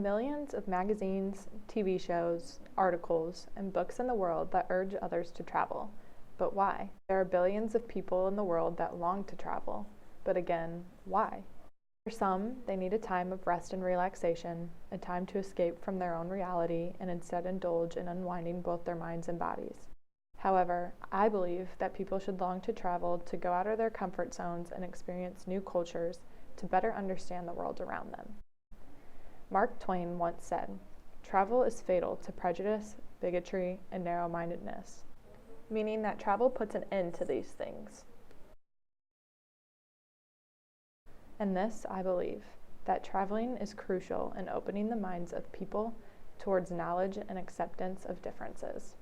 millions of magazines, TV shows, articles, and books in the world that urge others to travel. But why? There are billions of people in the world that long to travel. But again, why? For some, they need a time of rest and relaxation, a time to escape from their own reality and instead indulge in unwinding both their minds and bodies. However, I believe that people should long to travel to go out of their comfort zones and experience new cultures to better understand the world around them. Mark Twain once said, "Travel is fatal to prejudice, bigotry, and narrow-mindedness," meaning that travel puts an end to these things. And this, I believe, that traveling is crucial in opening the minds of people towards knowledge and acceptance of differences.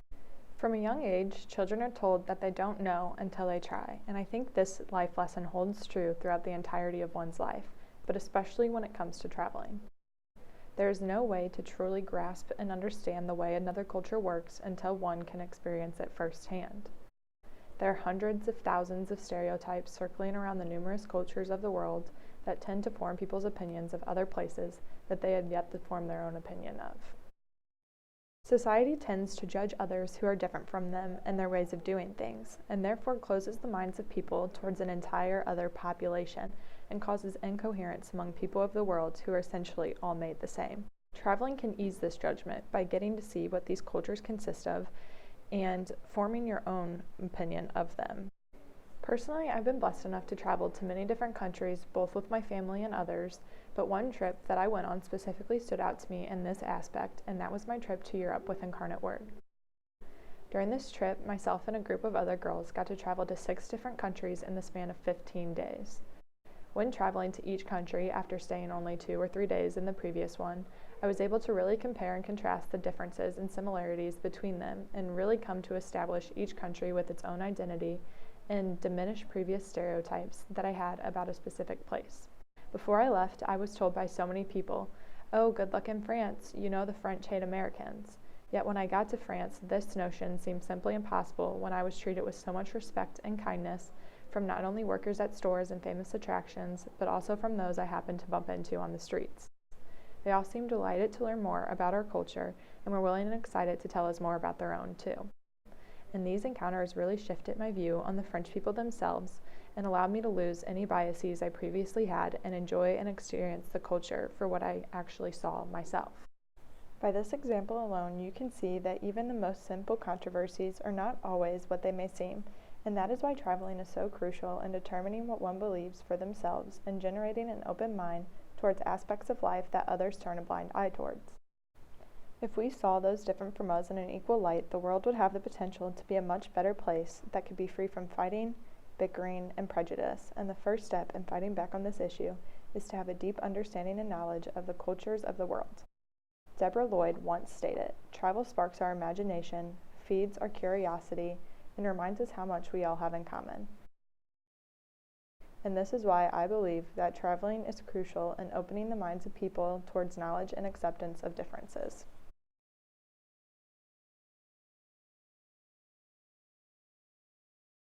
From a young age, children are told that they don't know until they try, and I think this life lesson holds true throughout the entirety of one's life, but especially when it comes to traveling. There is no way to truly grasp and understand the way another culture works until one can experience it firsthand. There are hundreds of thousands of stereotypes circling around the numerous cultures of the world that tend to form people's opinions of other places that they had yet to form their own opinion of. Society tends to judge others who are different from them and their ways of doing things, and therefore closes the minds of people towards an entire other population and causes incoherence among people of the world who are essentially all made the same. Traveling can ease this judgment by getting to see what these cultures consist of and forming your own opinion of them. Personally, I've been blessed enough to travel to many different countries, both with my family and others, but one trip that I went on specifically stood out to me in this aspect, and that was my trip to Europe with Incarnate Word. During this trip, myself and a group of other girls got to travel to 6 different countries in the span of 15 days. When traveling to each country after staying only 2 or 3 days in the previous one, I was able to really compare and contrast the differences and similarities between them and really come to establish each country with its own identity and diminish previous stereotypes that I had about a specific place. Before I left, I was told by so many people, "Oh, good luck in France, you know the French hate Americans." Yet when I got to France, this notion seemed simply impossible when I was treated with so much respect and kindness from not only workers at stores and famous attractions, but also from those I happened to bump into on the streets. They all seemed delighted to learn more about our culture and were willing and excited to tell us more about their own too. And these encounters really shifted my view on the French people themselves and allowed me to lose any biases I previously had and enjoy and experience the culture for what I actually saw myself. By this example alone, you can see that even the most simple controversies are not always what they may seem, and that is why traveling is so crucial in determining what one believes for themselves and generating an open mind towards aspects of life that others turn a blind eye towards. If we saw those different from us in an equal light, the world would have the potential to be a much better place that could be free from fighting, bickering, and prejudice, and the first step in fighting back on this issue is to have a deep understanding and knowledge of the cultures of the world. Deborah Lloyd once stated, "Travel sparks our imagination, feeds our curiosity, and reminds us how much we all have in common." And this is why I believe that traveling is crucial in opening the minds of people towards knowledge and acceptance of differences.